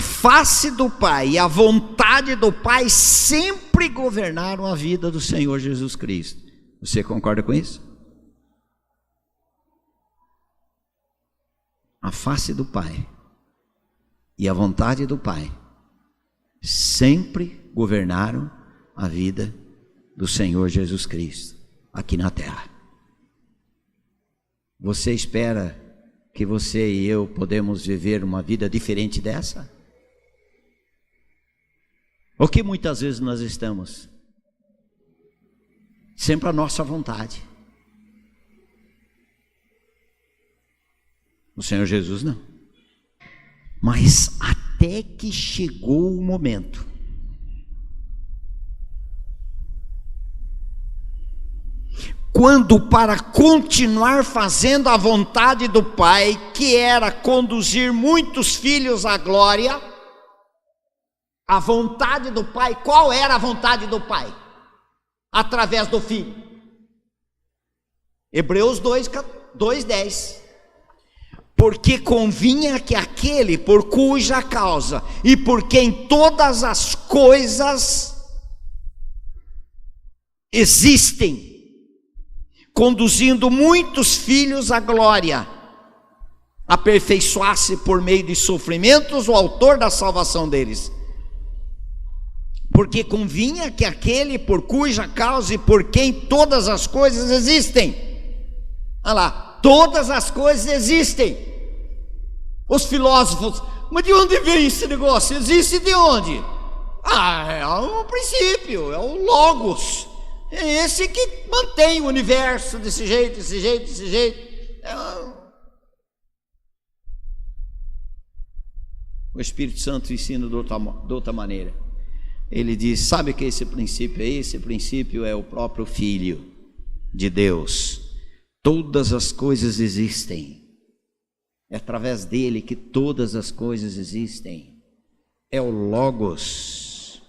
a face do Pai e a vontade do Pai sempre governaram a vida do Senhor Jesus Cristo. Você concorda com isso? A face do Pai e a vontade do Pai sempre governaram a vida do Senhor Jesus Cristo aqui na terra. Você espera que você e eu podemos viver uma vida diferente dessa? O que muitas vezes nós estamos? Sempre a nossa vontade. O Senhor Jesus não. Mas até que chegou o momento quando, para continuar fazendo a vontade do Pai, que era conduzir muitos filhos à glória, a vontade do Pai, qual era a vontade do Pai? Através do Filho. Hebreus 2:10. Porque convinha que aquele por cuja causa e por quem todas as coisas existem, conduzindo muitos filhos à glória, aperfeiçoasse por meio de sofrimentos o autor da salvação deles. Porque convinha que aquele por cuja causa e por quem todas as coisas existem, olha lá, todas as coisas existem. Os filósofos, mas de onde vem esse negócio? Existe de onde? É um princípio, é o Logos. É esse que mantém o universo desse jeito, desse jeito, desse jeito. O Espírito Santo ensina de outra maneira. Ele diz, sabe o que esse princípio é? Esse princípio é o próprio Filho de Deus. Todas as coisas existem. É através dele que todas as coisas existem. É o Logos.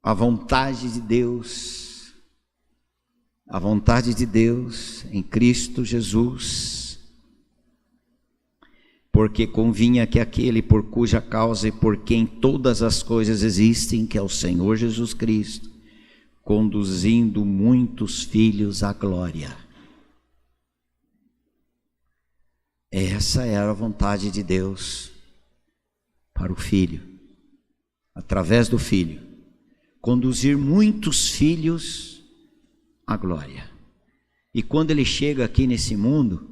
A vontade de Deus. A vontade de Deus em Cristo Jesus. Porque convinha que aquele por cuja causa e por quem todas as coisas existem, que é o Senhor Jesus Cristo, conduzindo muitos filhos à glória. Essa era a vontade de Deus para o Filho, através do Filho, conduzir muitos filhos à glória. E quando ele chega aqui nesse mundo,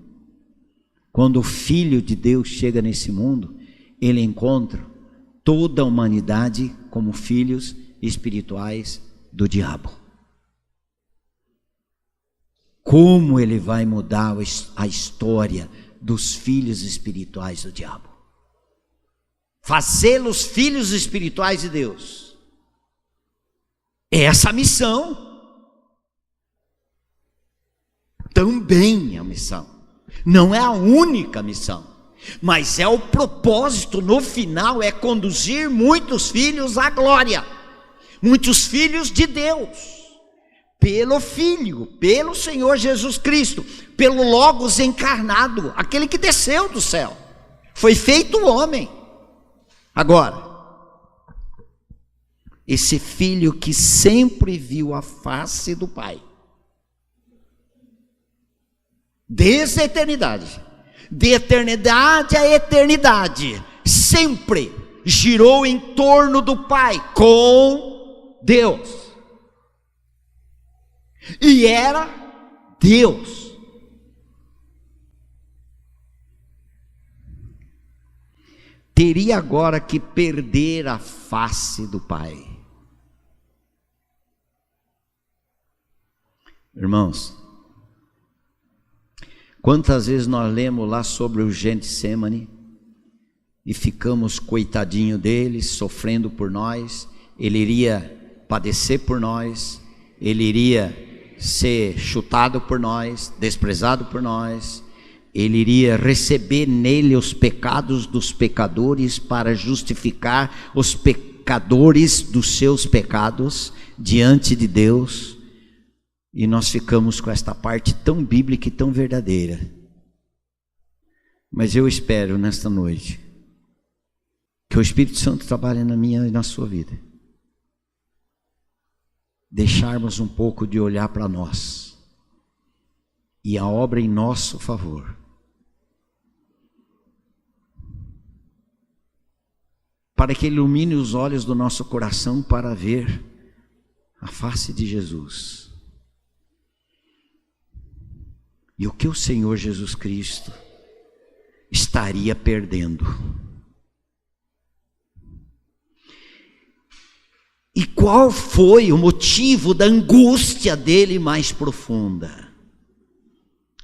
quando o Filho de Deus chega nesse mundo, ele encontra toda a humanidade como filhos espirituais do diabo. Como ele vai mudar a história dos filhos espirituais do diabo? Fazê-los filhos espirituais de Deus. É essa a missão. Também é a missão. Não é a única missão, mas é o propósito no final, é conduzir muitos filhos à glória. Muitos filhos de Deus. Pelo Filho, pelo Senhor Jesus Cristo, pelo Logos encarnado, aquele que desceu do céu, foi feito homem. Agora, esse Filho que sempre viu a face do Pai, desde a eternidade, de eternidade a eternidade, sempre girou em torno do Pai, com Deus. E era Deus. Teria agora que perder a face do Pai. Irmãos, quantas vezes nós lemos lá sobre o Getsemane e ficamos coitadinho dele, sofrendo por nós. Ele iria padecer por nós, ele iria ser chutado por nós, desprezado por nós, ele iria receber nele os pecados dos pecadores para justificar os pecadores dos seus pecados diante de Deus. E nós ficamos com esta parte tão bíblica e tão verdadeira. Mas eu espero nesta noite que o Espírito Santo trabalhe na minha e na sua vida. Deixarmos um pouco de olhar para nós e a obra em nosso favor. Para que ilumine os olhos do nosso coração para ver a face de Jesus. E o que o Senhor Jesus Cristo estaria perdendo. E qual foi o motivo da angústia dele mais profunda?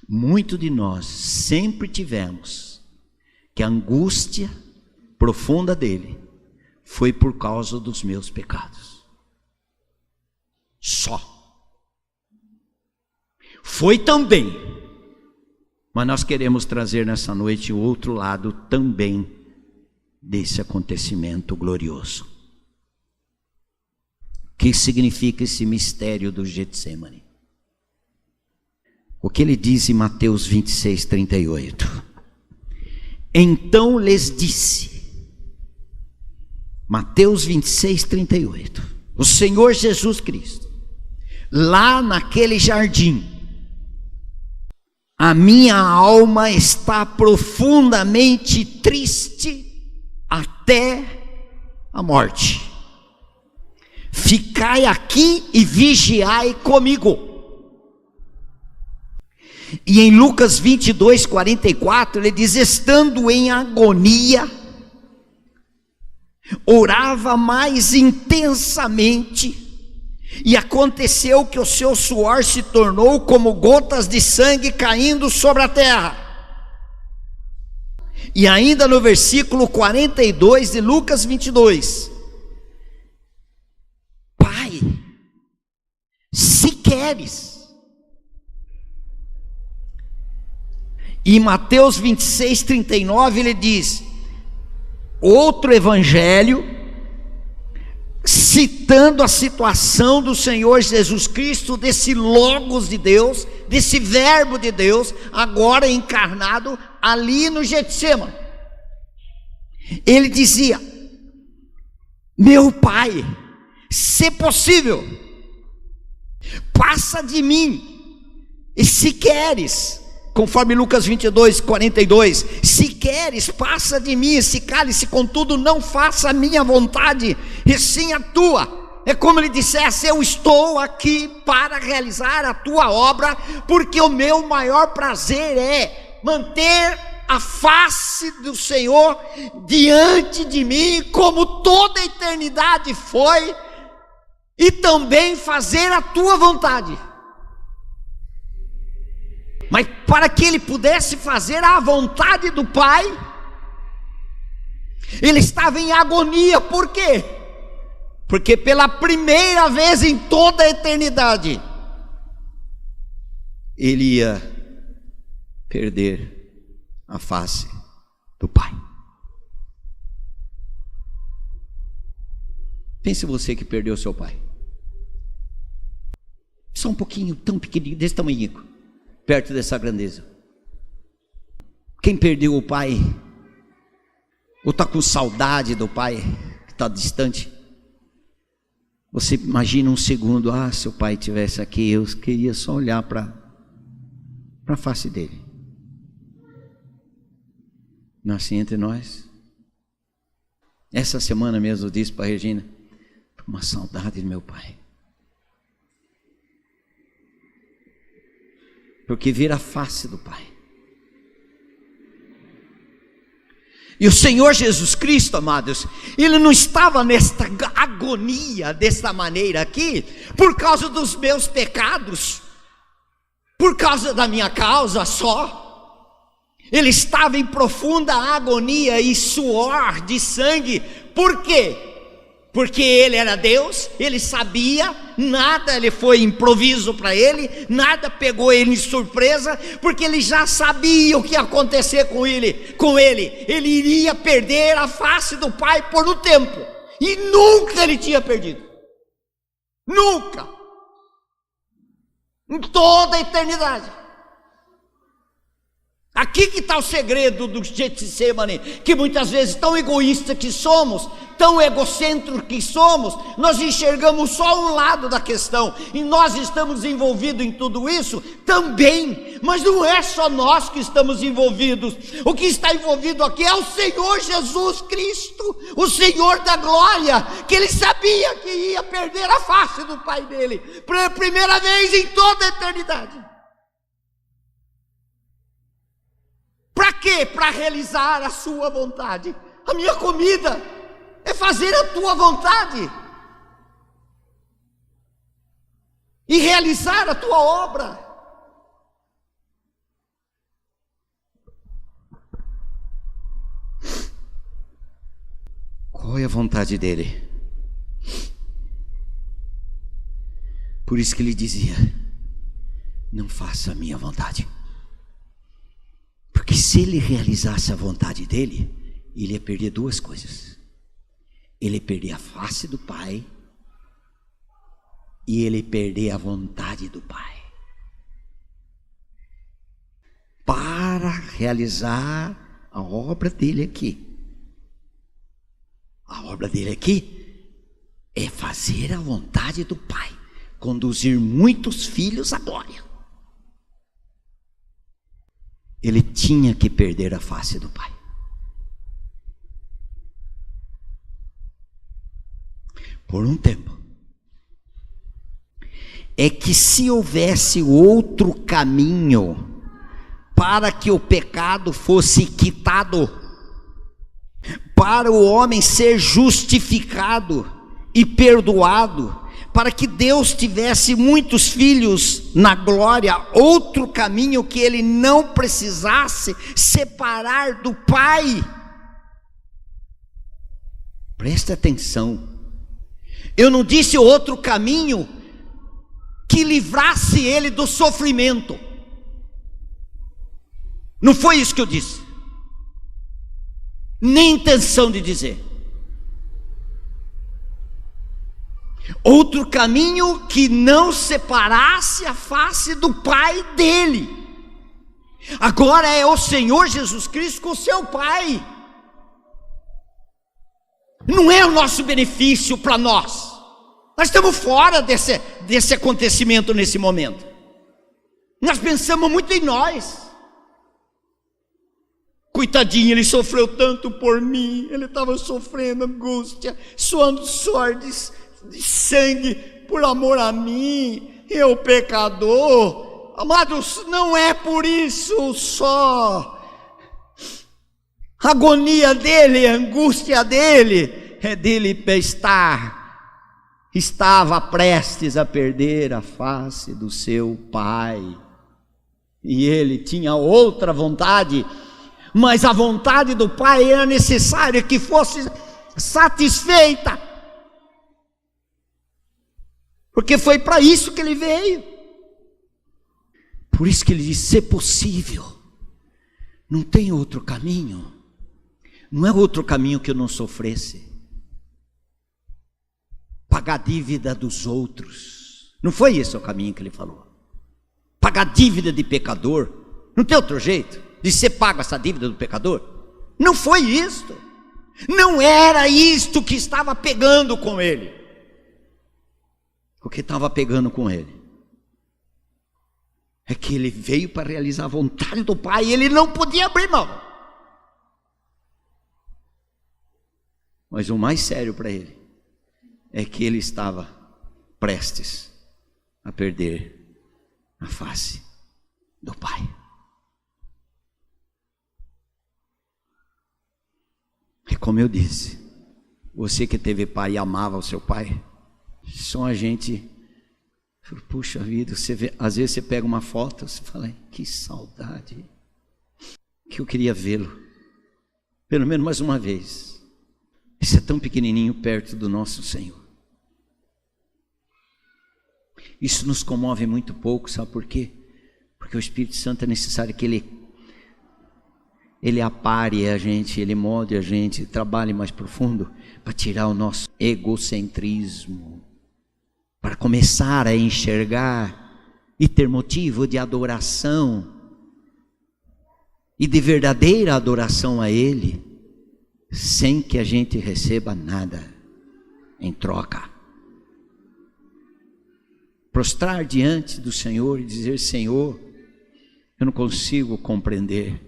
Muito de nós sempre tivemos que a angústia profunda dele foi por causa dos meus pecados. Só. Foi também. Mas nós queremos trazer nessa noite o outro lado também desse acontecimento glorioso. O que significa esse mistério do Getsêmani? O que ele diz em Mateus 26, 38. Então lhes disse, Mateus 26, 38, o Senhor Jesus Cristo, lá naquele jardim, a minha alma está profundamente triste até a morte. Ficai aqui e vigiai comigo. E em Lucas 22, 44, ele diz, estando em agonia, orava mais intensamente, e aconteceu que o seu suor se tornou como gotas de sangue caindo sobre a terra. E ainda no versículo 42 de Lucas 22, Pai, se queres. E em Mateus 26, 39 ele diz, outro evangelho, citando a situação do Senhor Jesus Cristo, desse Logos de Deus, desse Verbo de Deus, agora encarnado ali no Getsêmani. Ele dizia, meu Pai, se possível, passa de mim, e se queres, conforme Lucas 22, 42, se queres, passa de mim esse cálice, contudo não faça a minha vontade, e sim a tua. É como ele dissesse, eu estou aqui para realizar a tua obra, porque o meu maior prazer é manter a face do Senhor diante de mim, como toda a eternidade foi, e também fazer a tua vontade. Mas para que ele pudesse fazer a vontade do Pai, ele estava em agonia. Por quê? Porque pela primeira vez em toda a eternidade, ele ia perder a face do Pai. Pense você que perdeu seu pai. Só um pouquinho, tão pequenininho, desse tamanho, perto dessa grandeza. Quem perdeu o pai, ou está com saudade do pai, que está distante, você imagina um segundo, se o pai estivesse aqui, eu queria só olhar para a face dele. Não é assim entre nós? Essa semana mesmo eu disse para a Regina, uma saudade do meu pai. Porque ver a face do Pai. E o Senhor Jesus Cristo, amados, ele não estava nesta agonia, desta maneira aqui, por causa dos meus pecados, por causa da minha causa só. Ele estava em profunda agonia e suor de sangue. Por quê? Porque ele era Deus, ele sabia, nada ele foi improviso para ele, nada pegou ele de surpresa, porque ele já sabia o que ia acontecer com ele iria perder a face do Pai por um tempo, e nunca ele tinha perdido, nunca, em toda a eternidade. Aqui que está o segredo do Getsemane, que muitas vezes, tão egoístas que somos, tão egocêntricos que somos, nós enxergamos só um lado da questão, e nós estamos envolvidos em tudo isso também, mas não é só nós que estamos envolvidos. O que está envolvido aqui é o Senhor Jesus Cristo, o Senhor da glória, que Ele sabia que ia perder a face do Pai dele, pela primeira vez em toda a eternidade. Para quê? Para realizar a sua vontade. A minha comida é fazer a tua vontade e realizar a tua obra. Qual é a vontade dele? Por isso que ele dizia: não faça a minha vontade. Porque se ele realizasse a vontade dele, ele ia perder duas coisas. Ele ia perder a face do Pai e ele ia perder a vontade do Pai. Para realizar a obra dele aqui. A obra dele aqui é fazer a vontade do Pai, conduzir muitos filhos à glória. Ele tinha que perder a face do Pai. Por um tempo. É que se houvesse outro caminho para que o pecado fosse quitado, para o homem ser justificado e perdoado, para que Deus tivesse muitos filhos na glória, outro caminho que ele não precisasse separar do Pai. Preste atenção, eu não disse outro caminho que livrasse ele do sofrimento, não foi isso que eu disse, nem intenção de dizer. Outro caminho que não separasse a face do Pai dele. Agora é o Senhor Jesus Cristo com o seu Pai. Não é o nosso benefício para nós. Nós estamos fora desse acontecimento nesse momento. Nós pensamos muito em nós. Coitadinho, ele sofreu tanto por mim. Ele estava sofrendo angústia, suando suor de sangue por amor a mim, eu pecador. Amados, não é por isso só. A agonia dele, a angústia dele, é dele estava prestes a perder a face do seu Pai, e ele tinha outra vontade, mas a vontade do Pai era necessária que fosse satisfeita, porque foi para isso que ele veio. Por isso que ele disse: se possível, não tem outro caminho, não é outro caminho que eu não sofresse, pagar a dívida dos outros. Não foi esse o caminho que ele falou. Pagar a dívida de pecador, não tem outro jeito de ser pago essa dívida do pecador. Não foi isto, não era isto que estava pegando com ele. O que estava pegando com ele é que ele veio para realizar a vontade do Pai e ele não podia abrir mão. Mas o mais sério para ele é que ele estava prestes a perder a face do Pai. É como eu disse, você que teve pai e amava o seu pai, só a gente, puxa vida, você vê, às vezes você pega uma foto, você fala: que saudade, que eu queria vê-lo, pelo menos mais uma vez. Isso é tão pequenininho perto do nosso Senhor. Isso nos comove muito pouco, sabe por quê? Porque o Espírito Santo é necessário que ele apare a gente, ele molde a gente, trabalhe mais profundo para tirar o nosso egocentrismo, para começar a enxergar e ter motivo de adoração e de verdadeira adoração a Ele, sem que a gente receba nada em troca. Prostrar diante do Senhor e dizer: Senhor, eu não consigo compreender,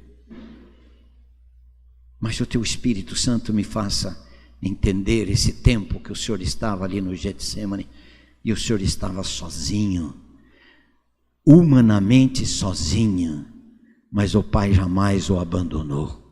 mas o Teu Espírito Santo me faça entender esse tempo que o Senhor estava ali no Getsemane, e o Senhor estava sozinho, humanamente sozinho, mas o Pai jamais o abandonou.